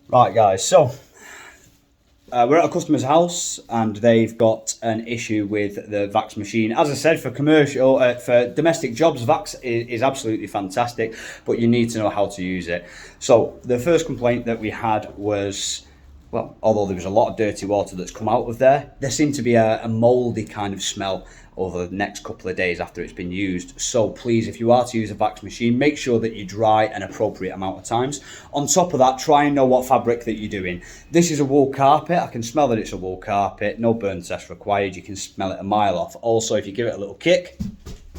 Right guys, so we're at a customer's house and they've got an issue with the Vax machine. As I said, for commercial, for domestic jobs, Vax is absolutely fantastic, but you need to know how to use it. So the first complaint that we had was, well, although there was a lot of dirty water that's come out of there seemed to be a mouldy kind of smell over the next couple of days after it's been used. So please, if you are to use a Vax machine, make sure that you dry an appropriate amount of times. On top of that, try and know what fabric that you're doing. This is a wool carpet. I can smell that it's a wool carpet. No burn test required. You can smell it a mile off. Also, if you give it a little kick,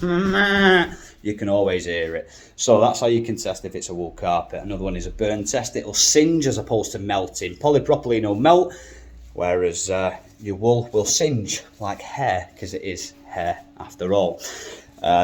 you can always hear it. So that's how you can test if it's a wool carpet. Another one is a burn test. It'll singe as opposed to melting. Polypropylene will melt, whereas your wool will singe like hair, because it is hair after all.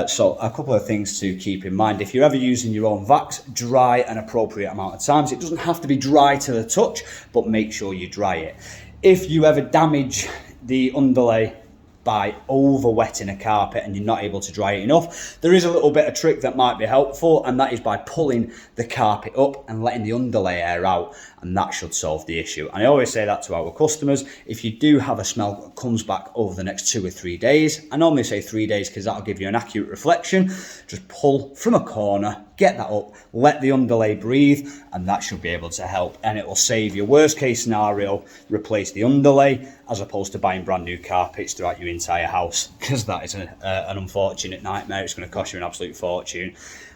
So a couple of things to keep in mind. If you're ever using your own Vax, dry an appropriate amount of times. It doesn't have to be dry to the touch, but make sure you dry it. If you ever damage the underlay by over wetting a carpet and you're not able to dry it enough, there is a little bit of trick that might be helpful, and that is by pulling the carpet up and letting the underlay air out, and that should solve the issue. And I always say that to our customers. If you do have a smell that comes back over the next 2 or 3 days, I normally say 3 days because that'll give you an accurate reflection, just pull from a corner, get that up, let the underlay breathe, and that should be able to help. And it will save your worst case scenario, replace the underlay, as opposed to buying brand new carpets throughout your entire house, because that is an unfortunate nightmare. It's going to cost you an absolute fortune.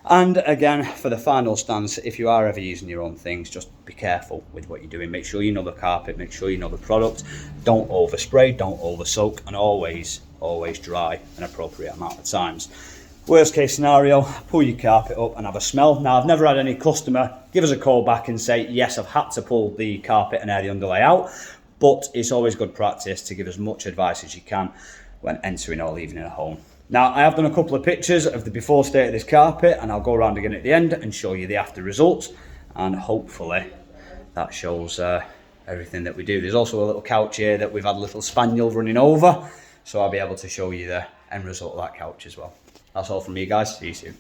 And again, for the final stance, if you are ever using your own things, just be careful with what you're doing. Make sure you know the carpet, make sure you know the product. Don't overspray, don't over soak, and always dry an appropriate amount of times. Worst case scenario, pull your carpet up and have a smell. Now, I've never had any customer give us a call back and say, yes, I've had to pull the carpet and air the underlay out, but it's always good practice to give as much advice as you can when entering or leaving a home. Now, I have done a couple of pictures of the before state of this carpet, and I'll go around again at the end and show you the after results, and hopefully that shows everything that we do. There's also a little couch here that we've had a little spaniel running over, so I'll be able to show you the end result of that couch as well. That's all from me, guys. See you soon.